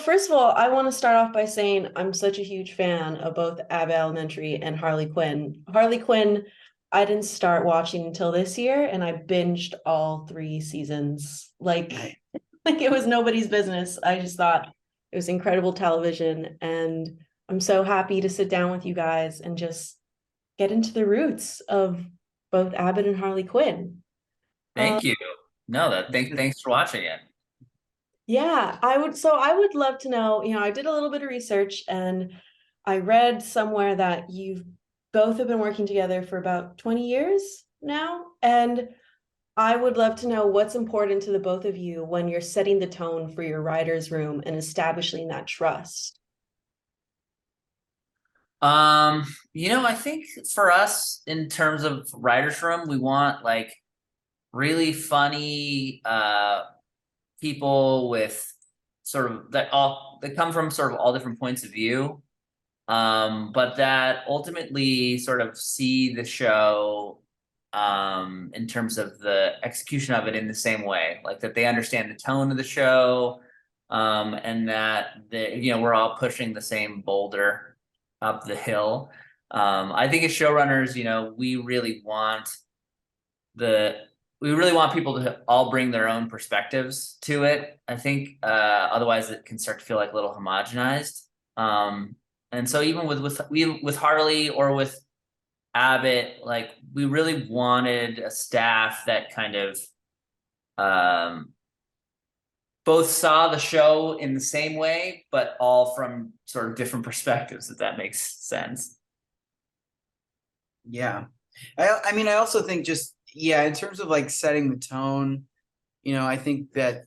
first of all, I want to start off by saying I'm such a huge fan of both Abbott Elementary and Harley Quinn. Harley Quinn, I didn't start watching until this year, and I binged all three seasons. Right. Like it was nobody's business. I just thought it was incredible television, and I'm so happy to sit down with you guys and just get into the roots of both Abbott and Harley Quinn. Um, Thank you. No, thanks for watching it. Yeah, I would love to know, I did a little bit of research and I read somewhere that you've both have been working together for about 20 years now. And I would love to know what's important to the both of you when you're setting the tone for your writer's room and establishing that trust. Um, I think for us in terms of writer's room, we want like really funny people with sort of that come from sort of all different points of view. But that ultimately sort of see the show in terms of the execution of it in the same way, like that they understand the tone of the show, and that we're all pushing the same boulder up the hill. I think as showrunners, the we really want people to all bring their own perspectives to it. I think otherwise it can start to feel like a little homogenized. And so even with Harley or with Abbott, like we really wanted a staff that kind of um, both saw the show in the same way, but all from sort of different perspectives, if that makes sense. Yeah. I mean, I also think just, yeah, in terms of like setting the tone, I think that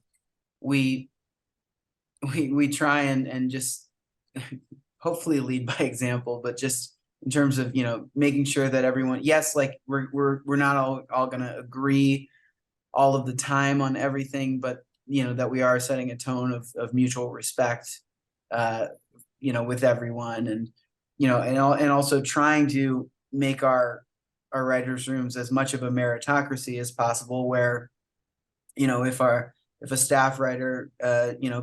we we try and just hopefully lead by example, but just in terms of, making sure that everyone, yes, like we're not all gonna agree all of the time on everything, but that we are setting a tone of mutual respect, uh, with everyone, and and also trying to make our writers' rooms as much of a meritocracy as possible, where if a staff writer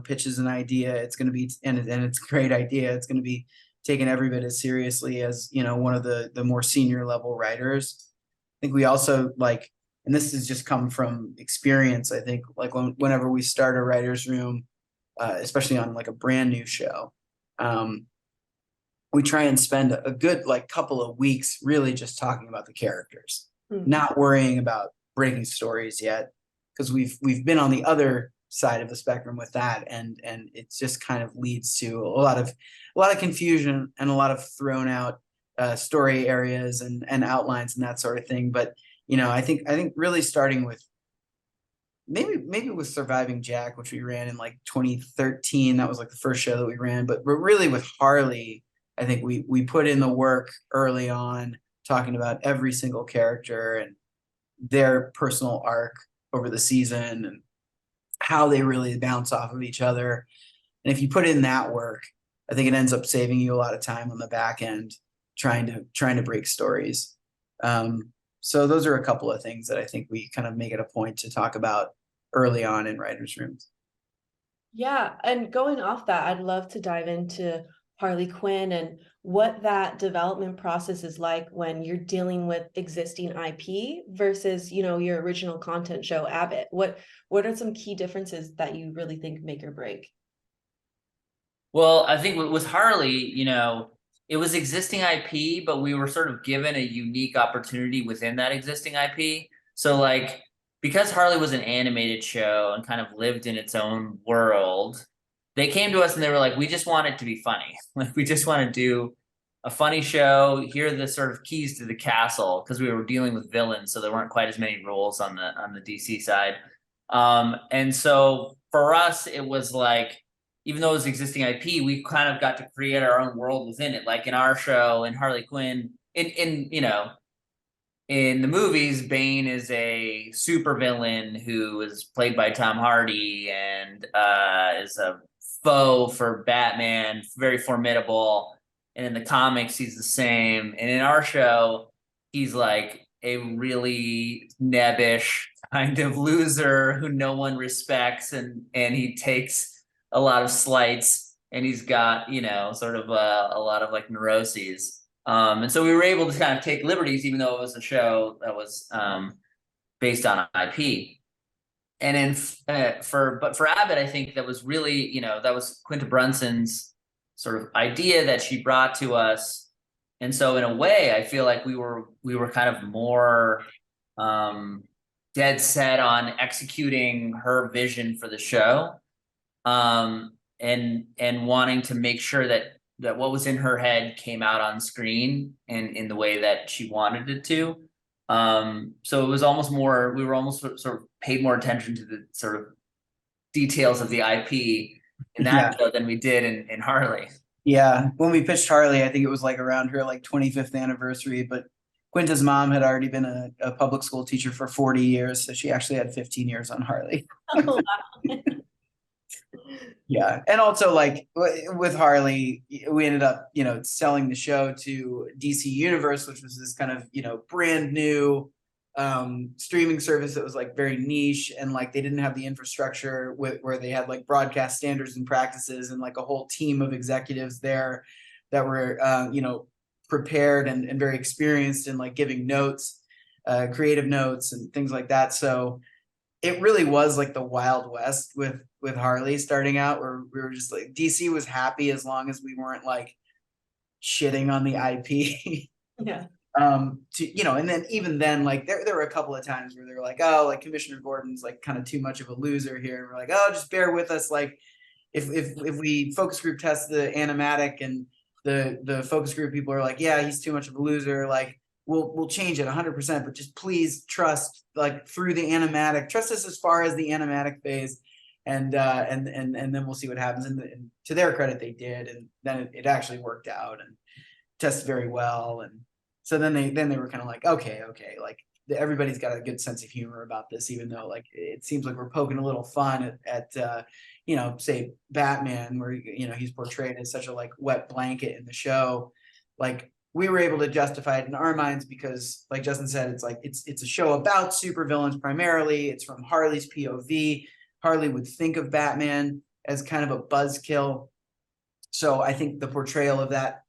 pitches an idea, it's going to be and it's a great idea, it's going to be taken every bit as seriously as one of the more senior level writers. I think we also like, and this has just come from experience, I think, like whenever we start a writer's room, especially on like a brand new show, um, we try and spend a good like couple of weeks really just talking about the characters, not worrying about breaking stories yet, because we've been on the other side of the spectrum with that, and it just kind of leads to a lot of confusion and a lot of thrown out story areas and outlines and that sort of thing. But I think really starting with maybe with Surviving Jack, which we ran in like 2013, that was like the first show that we ran, but really with Harley, I think we put in the work early on, talking about every single character and their personal arc over the season and how they really bounce off of each other. And if you put in that work, I think it ends up saving you a lot of time on the back end trying to break stories. So those are a couple of things that I think we kind of make it a point to talk about early on in writers' rooms. Yeah, and going off that, I'd love to dive into Harley Quinn and what that development process is like when you're dealing with existing IP versus, your original content show, Abbott. What are some key differences that you really think make or break? Well, I think with Harley, it was existing IP, but we were sort of given a unique opportunity within that existing IP. So like because Harley was an animated show and kind of lived in its own world, they came to us and they were like, we just want it to be funny. Like we just want to do a funny show. Here are the sort of keys to the castle, because we were dealing with villains, so there weren't quite as many rules on the DC side. And so for us, it was like, even though it was existing IP, we kind of got to create our own world within it. Like in our show, in Harley Quinn, in the movies, Bane is a supervillain who is played by Tom Hardy and is a foe for Batman, very formidable. And in the comics, he's the same. And in our show, he's like a really nebbish kind of loser who no one respects, and he takes a lot of slights. and he's got, you know, sort of a lot of like neuroses. And so we were able to kind of take liberties, even though it was a show that was based on IP. And then for Abbott, I think that was really, you know, that was Quinta Brunson's sort of idea that she brought to us. And so in a way, I feel like we were kind of more dead set on executing her vision for the show. And wanting to make sure that what was in her head came out on screen and in the way that she wanted it to. So it was almost more, we were almost sort of paid more attention to the sort of details of the IP in that show than we did in Harley. Yeah, when we pitched Harley, I think it was like around her like 25th anniversary, but Quinta's mom had already been a public school teacher for 40 years, so she actually had 15 years on Harley. Oh, wow. Yeah, and also like with Harley, we ended up, you know, selling the show to DC Universe, which was this kind of, you know, brand new streaming service that was like very niche, and like they didn't have the infrastructure where they had like broadcast standards and practices and like a whole team of executives there that were you know, prepared and very experienced in like giving notes, creative notes and things like that. So it really was like the Wild West with Harley starting out, where we were just like, DC was happy as long as we weren't like shitting on the IP. Yeah. To, you know, and then even then, like there were a couple of times where they were like, oh, like Commissioner Gordon's like kind of too much of a loser here, and we're like, oh, just bear with us. Like if we focus group test the animatic and the focus group people are like, yeah, he's too much of a loser, like we'll change it 100%, but just please trust, like through the animatic, trust us as far as the animatic phase, and then we'll see what happens. And to their credit, they did, and then it actually worked out and tested very well. And so then they were kind of like, okay, like everybody's got a good sense of humor about this, even though like it seems like we're poking a little fun at you know, say Batman, where, you know, he's portrayed as such a like wet blanket in the show. Like we were able to justify it in our minds because, like Justin said, it's like it's a show about supervillains primarily. It's from Harley's POV. Harley would think of Batman as kind of a buzzkill. So I think the portrayal of that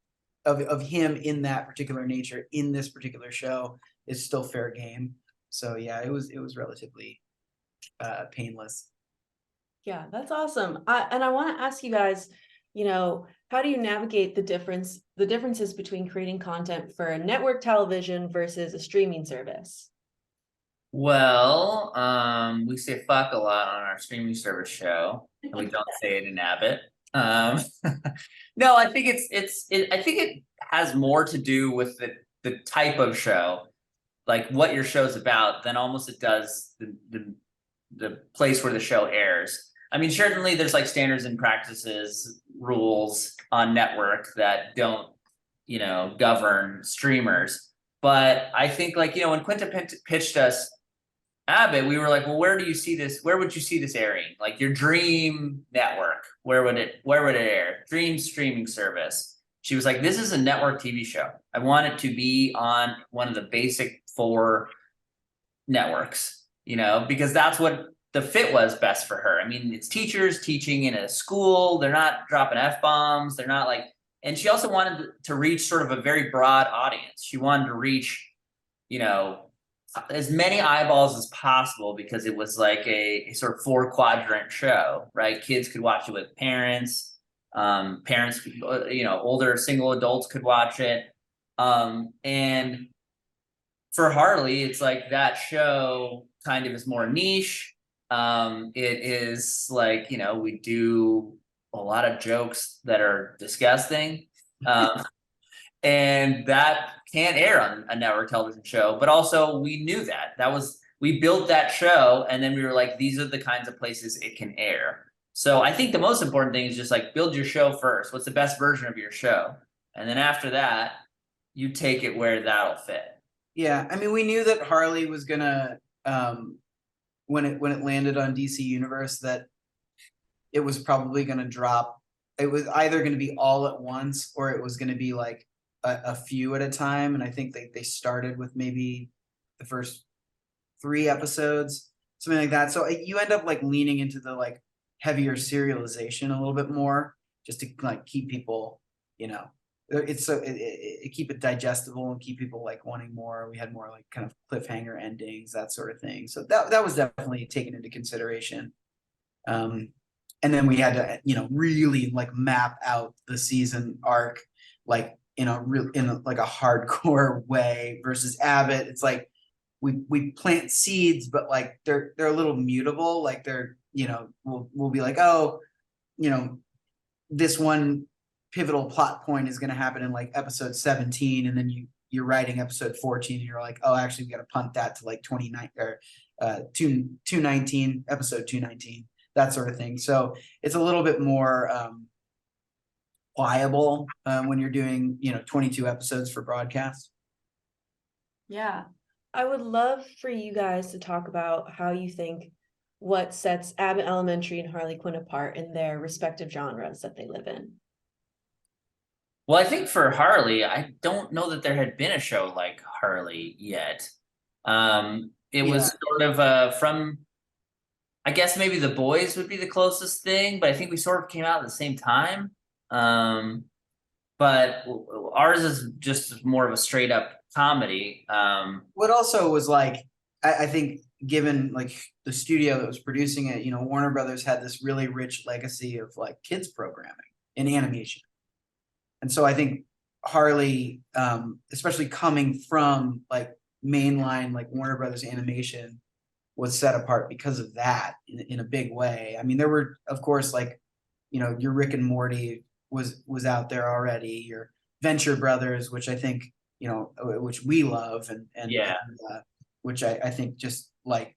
of him in that particular nature in this particular show is still fair game. So yeah, it was relatively painless. Yeah, that's awesome. And I want to ask you guys, you know, how do you navigate the differences between creating content for a network television versus a streaming service? Well, we say fuck a lot on our streaming service show, and we don't say it in Abbott. No, I think I think it has more to do with the type of show, like what your show's about, than almost it does the place where the show airs. I mean, certainly there's like standards and practices, rules on network that don't, you know, govern streamers. But I think, like, you know, when Quinta pitched us Abbott, we were like, well, where do you see this? Where would you see this airing? Like your dream network, where would it air? Dream streaming service. She was like, this is a network TV show. I want it to be on one of the basic 4 networks, you know, because that's what the fit was best for her. I mean, it's teachers teaching in a school. They're not dropping F-bombs. They're not like, and she also wanted to reach sort of a very broad audience. She wanted to reach, you know, as many eyeballs as possible, because it was like a sort of 4-quadrant show, right? Kids could watch it with parents, you know, older single adults could watch it. And for Harley, it's like that show kind of is more niche. It is like, you know, we do a lot of jokes that are disgusting. And that can't air on a network television show. But also we knew we built that show, and then we were like, these are the kinds of places it can air. So I think the most important thing is just like build your show first. What's the best version of your show? And then after that, you take it where that'll fit. Yeah, I mean, we knew that Harley was gonna when it landed on DC Universe, that it was probably gonna drop. It was either gonna be all at once, or it was gonna be like a few at a time. And I think they started with maybe the first 3 episodes, something like that. So you end up like leaning into the like heavier serialization a little bit more, just to like keep people, it's so it keep it digestible and keep people like wanting more. We had more like kind of cliffhanger endings, that sort of thing. So that was definitely taken into consideration. And then we had to, really like map out the season arc, like in a hardcore way. Versus Abbott, it's like we plant seeds, but like they're a little mutable. Like they're, we'll be like, oh, this one pivotal plot point is going to happen in like episode 17, and then you're writing episode 14 and you're like, oh, actually we got to punt that to like 29 or 219, episode 219, that sort of thing. So it's a little bit more pliable when you're doing 22 episodes for broadcast. Yeah, I would love for you guys to talk about how you think what sets Abbott Elementary and Harley Quinn apart in their respective genres that they live in. Well, I think for Harley, I don't know that there had been a show like Harley yet. It was sort of from, I guess maybe The Boys would be the closest thing, but I think we sort of came out at the same time. But ours is just more of a straight up comedy. What also was like, I think given like the studio that was producing it, Warner Brothers had this really rich legacy of like kids programming in animation. And so I think Harley, especially coming from like mainline, like Warner Brothers animation, was set apart because of that in a big way. I mean, there were, of course, like, your Rick and Morty was out there already, your Venture Brothers, which I think, which we love, and which I think just like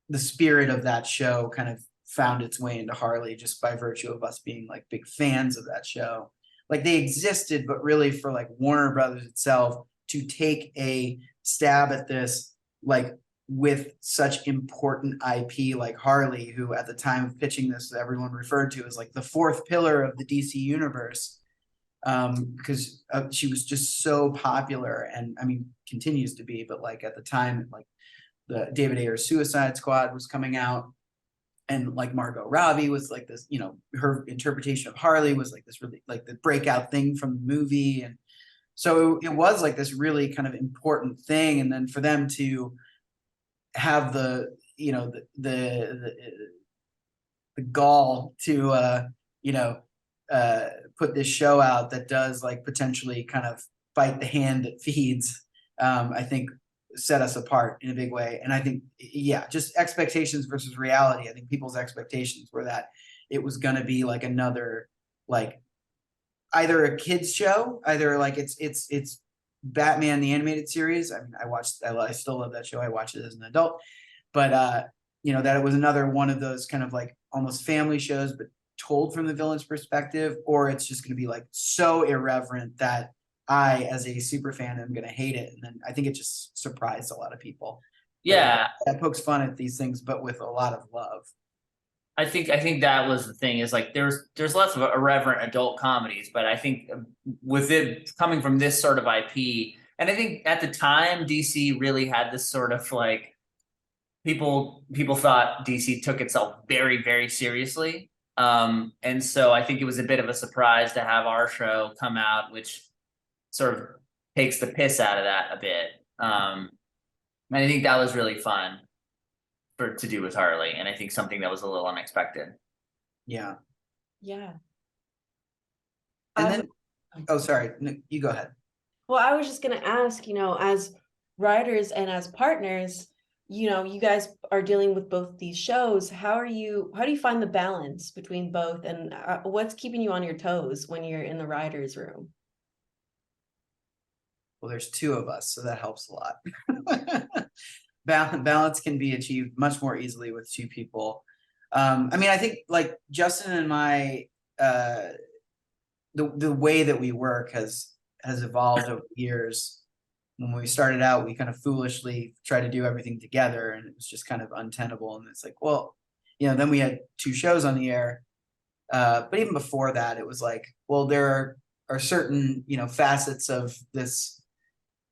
the spirit of that show kind of found its way into Harley just by virtue of us being like big fans of that show. Like they existed, but really for like Warner Brothers itself to take a stab at this, like with such important IP like Harley, who at the time of pitching this, everyone referred to as like the fourth pillar of the DC universe, because she was just so popular, and I mean continues to be, but like at the time, like the David Ayer's Suicide Squad was coming out, and like Margot Robbie was like this, her interpretation of Harley was like this really like the breakout thing from the movie, and so it was like this really kind of important thing. And then for them to have the gall to put this show out that does like potentially kind of bite the hand that feeds, I think set us apart in a big way. And I think, just expectations versus reality. I think people's expectations were that it was going to be like another, like either a kids show, either like it's Batman the animated series. I mean, I still love that show. I watched it as an adult, but that it was another one of those kind of like almost family shows, but told from the villain's perspective, or it's just going to be like so irreverent that I, as a super fan, am going to hate it. And then I think it just surprised a lot of people. Yeah, that pokes fun at these things, but with a lot of love. I think that was the thing, is like there's lots of irreverent adult comedies, but I think with it coming from this sort of IP, and I think at the time DC really had this sort of like people thought DC took itself very, very seriously. And so I think it was a bit of a surprise to have our show come out, which sort of takes the piss out of that a bit. And I think that was really fun to do with Harley, and I think something that was a little unexpected. Yeah. And then, oh, sorry, no, you go ahead. Well, I was just going to ask, as writers and as partners, you guys are dealing with both these shows. How do you find the balance between both, and what's keeping you on your toes when you're in the writer's room? Well, there's two of us, so that helps a lot. Balance can be achieved much more easily with two people. I mean, I think like Justin and my, the way that we work has evolved over years. When we started out, we kind of foolishly tried to do everything together, and it was just kind of untenable. And it's like, well, then we had two shows on the air. But even before that, it was like, well, there are certain, facets of this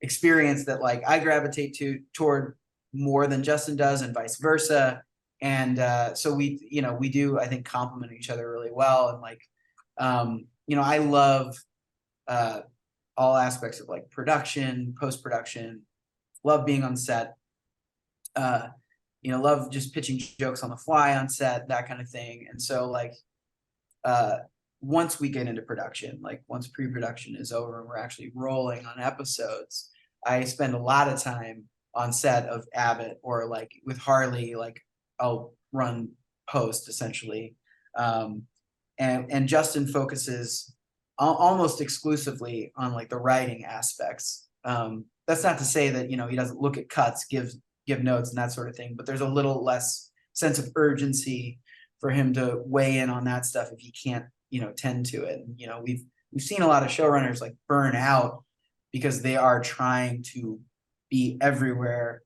experience that like I gravitate toward more than Justin does, and vice versa. And so we do, I think, complement each other really well. And like, You know, I love all aspects of like production, post-production, love being on set. You know, love just pitching jokes on the fly on set, that kind of thing. And so like once we get into production, like once pre-production is over and we're actually rolling on episodes, I spend a lot of time on set of Abbott, or like with Harley, like I'll run post essentially. And Justin focuses almost exclusively on like the writing aspects. That's not to say that, you know, he doesn't look at cuts, give notes and that sort of thing, but there's a little less sense of urgency for him to weigh in on that stuff if he can't, you know, tend to it. And, you know, we've seen a lot of showrunners like burn out because they are trying to be everywhere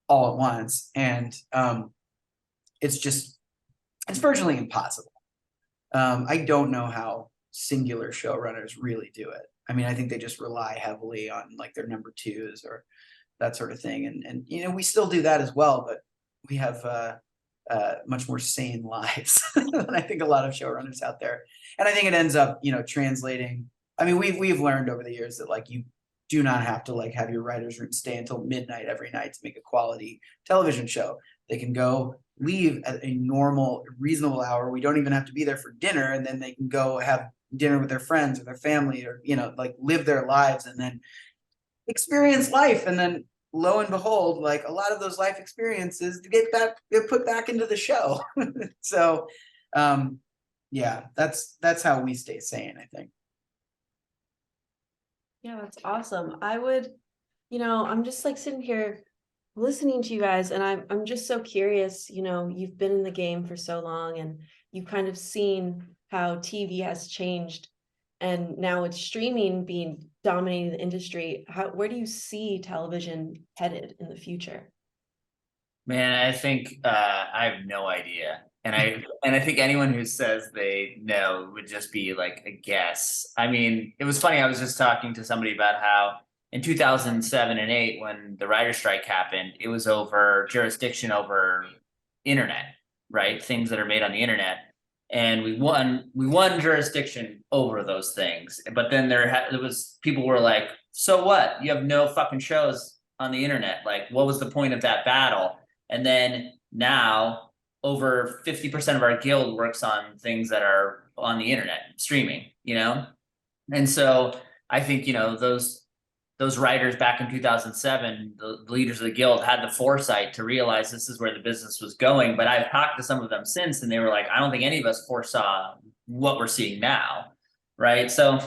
all at once. And it's virtually impossible. I don't know how singular showrunners really do it. I mean, I think they just rely heavily on like their number twos or that sort of thing. And you know, we still do that as well, but we have much more sane lives than I think a lot of showrunners out there. And I think it ends up, you know, translating. I mean, we've learned over the years that like you do not have to like have your writer's room stay until midnight every night to make a quality television show. They can go leave at a normal, reasonable hour. We don't even have to be there for dinner, and then they can go have dinner with their friends or their family, or, you know, like live their lives and then experience life. And then lo and behold, like a lot of those life experiences get put back into the show. So yeah, that's how we stay sane, I think. Yeah, that's awesome. I would, you know, I'm just like sitting here listening to you guys, and I'm just so curious. You know, you've been in the game for so long, and you've kind of seen how TV has changed, and now it's streaming being dominating the industry. Where do you see television headed in the future? Man, I think I have no idea. And I think anyone who says they know would just be like a guess. I mean, it was funny, I was just talking to somebody about how in 2007 and 8, when the writer strike happened, it was over jurisdiction over internet, right? Things that are made on the internet. And we won jurisdiction over those things. But then there was people were like, so what? You have no fucking shows on the internet. Like, what was the point of that battle? And then now over 50% of our guild works on things that are on the internet streaming, you know? And so I think, you know, those writers back in 2007, the leaders of the guild had the foresight to realize this is where the business was going. But I've talked to some of them since, and they were like, I don't think any of us foresaw what we're seeing now. Right. So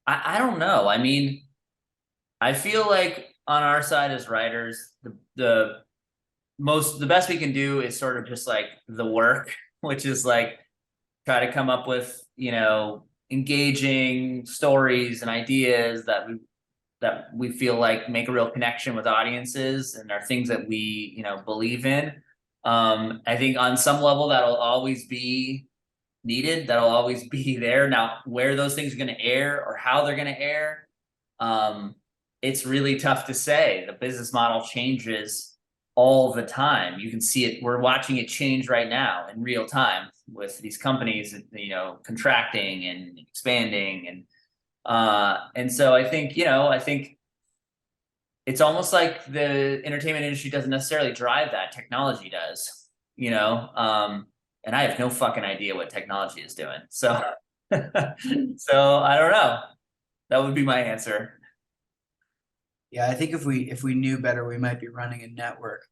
I don't know. I mean, I feel like on our side as writers, the best we can do is sort of just like the work, which is like try to come up with, you know, engaging stories and ideas that we feel like make a real connection with audiences and are things that we, you know, believe in. I think on some level that'll always be needed, that'll always be there. Now, where those things are going to air or how they're going to air, it's really tough to say. The business model changes all the time. You can see it, we're watching it change right now in real time with these companies, you know, contracting and expanding. And so I think, you know, I think it's almost like the entertainment industry doesn't necessarily drive that, technology does, you know. And I have no fucking idea what technology is doing. So so I don't know. That would be my answer. Yeah, I think if we knew better, we might be running a network.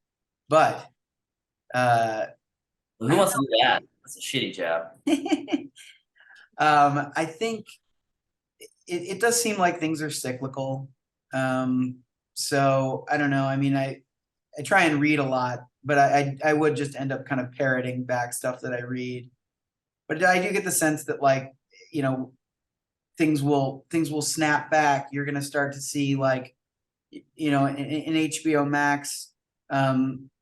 But Who wants to do that? That's a shitty job. I think it does seem like things are cyclical. So I don't know. I mean, I try and read a lot, but I would just end up kind of parroting back stuff that I read. But I do get the sense that, like, you know, things will snap back. You're gonna start to see, like, you know, in HBO Max,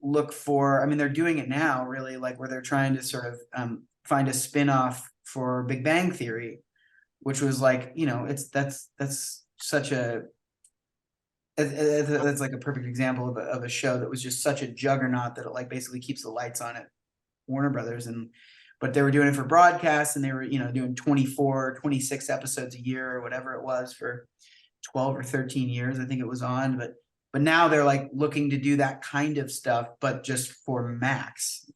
look for, I mean, they're doing it now, really, like, where they're trying to sort of find a spin-off for Big Bang Theory, which was like, you know, that's such a that's like a perfect example of a show that was just such a juggernaut that it like basically keeps the lights on at Warner Brothers. And but they were doing it for broadcast, and they were, you know, doing 24, 26 episodes a year or whatever it was for 12 or 13 years, I think it was on. But now they're like looking to do that kind of stuff, but just for Max.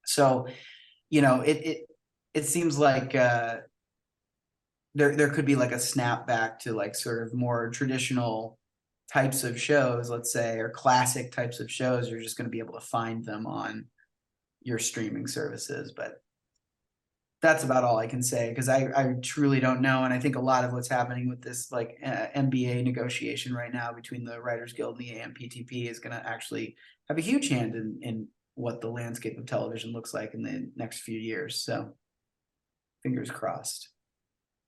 So, you know, it seems like there could be like a snapback to like sort of more traditional types of shows, let's say, or classic types of shows. You're just going to be able to find them on your streaming services. But that's about all I can say, because I truly don't know. And I think a lot of what's happening with this like NBA negotiation right now between the Writers Guild and the AMPTP is going to actually have a huge hand in what the landscape of television looks like in the next few years. So fingers crossed.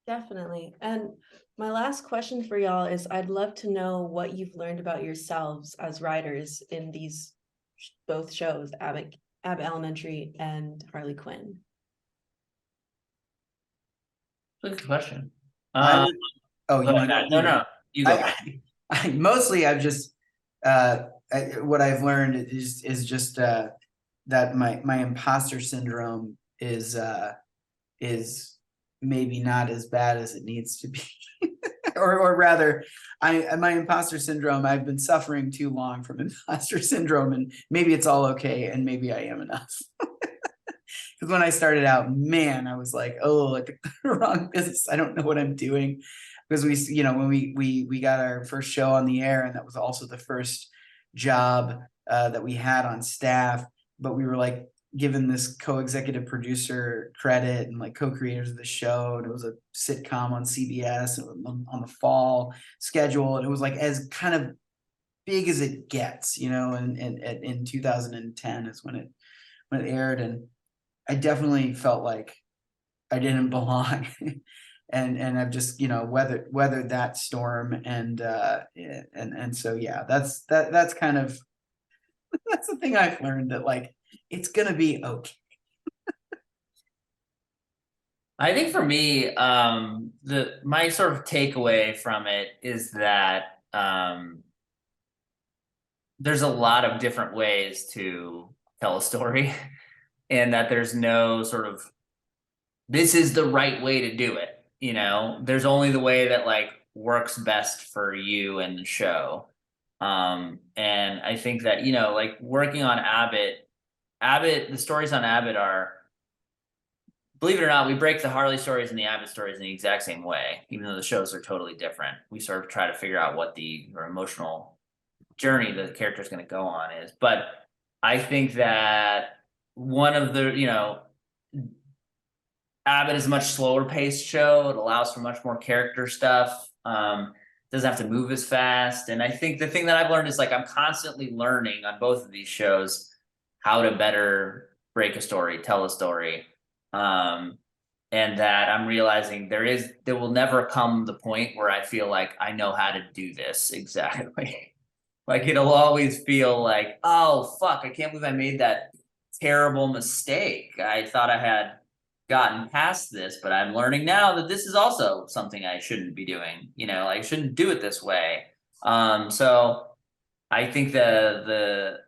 Definitely. And my last question for y'all is, I'd love to know what you've learned about yourselves as writers in these both shows, Abbott Elementary and Harley Quinn. Good question. I would, oh, you Go want ahead. to No, you go. I mostly I've just what I've learned is just that my imposter syndrome is maybe not as bad as it needs to be. or rather, my imposter syndrome, I've been suffering too long from imposter syndrome, and maybe it's all okay, and maybe I am enough. Because when I started out, man, I was like, oh, I picked the wrong business. I don't know what I'm doing. Because we, you know, when we got our first show on the air, and that was also the first job that we had on staff, but we were like given this co-executive producer credit and like co-creators of the show, and it was a sitcom on CBS on the fall schedule, and it was like as kind of big as it gets, you know, and in 2010 is when it aired, and I definitely felt like I didn't belong. and I've just, you know, weathered that storm, and so yeah, that's kind of that's the thing I've learned, that like it's gonna be okay. I think for me, my sort of takeaway from it is that there's a lot of different ways to tell a story, and that there's no sort of this is the right way to do it. You know, there's only the way that like works best for you and the show. And I think that, you know, like working on Abbott, the stories on Abbott are, believe it or not, we break the Harley stories and the Abbott stories in the exact same way, even though the shows are totally different. We sort of try to figure out what the emotional journey the character is going to go on is. But I think that one of the, you know, Abbott is a much slower paced show. It allows for much more character stuff. Doesn't have to move as fast. And I think the thing that I've learned is like I'm constantly learning on both of these shows how to better break a story, tell a story. And that I'm realizing there will never come the point where I feel like I know how to do this exactly. Like it'll always feel like, oh fuck, I can't believe I made that terrible mistake. I thought I had gotten past this, but I'm learning now that this is also something I shouldn't be doing. You know, I shouldn't do it this way. So I think the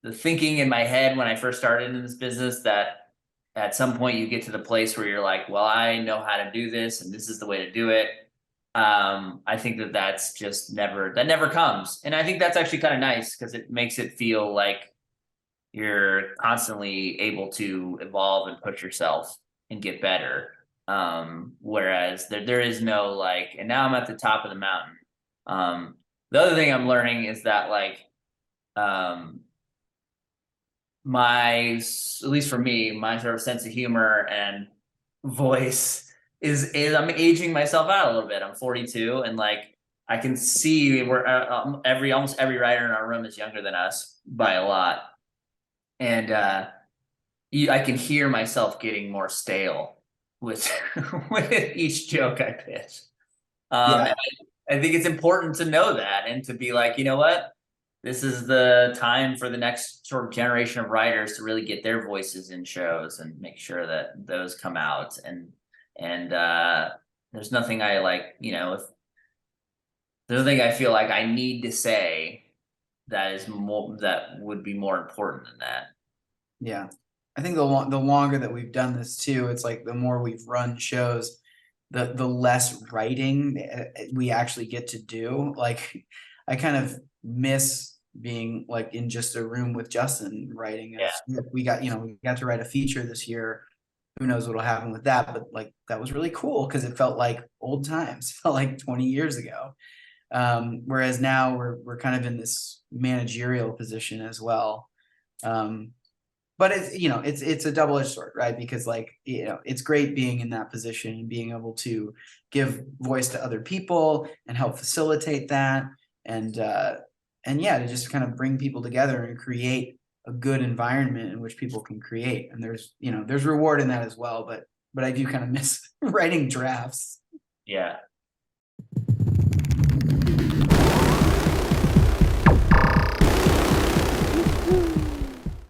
thinking in my head when I first started in this business, that at some point you get to the place where you're like, well, I know how to do this and this is the way to do it. I think that's just never comes. And I think that's actually kind of nice, because it makes it feel like you're constantly able to evolve and push yourself and get better. Whereas there is no like, and now I'm at the top of the mountain. The other thing I'm learning is that like, at least for me, my sort of sense of humor and voice is I'm aging myself out a little bit. I'm 42, and like I can see we're almost every writer in our room is younger than us by a lot, and I can hear myself getting more stale with with each joke I pitch. Yeah. I think it's important to know that, and to be like, you know what, this is the time for the next sort of generation of writers to really get their voices in shows and make sure that those come out. And there's nothing I like, you know, if there's nothing I feel like I need to say that would be more important than that. Yeah. I think the longer that we've done this too, it's like the more we've run shows, the less writing we actually get to do. Like I kind of miss being like in just a room with Justin writing. We got to write a feature this year. Who knows what'll happen with that? But like that was really cool because it felt like old times, felt like 20 years ago. Whereas now we're kind of in this managerial position as well. But it's a double-edged sword, right? Because like, it's great being in that position and being able to give voice to other people and help facilitate that. And yeah, to just kind of bring people together and create a good environment in which people can create. And there's reward in that as well. But I do kind of miss writing drafts. Yeah.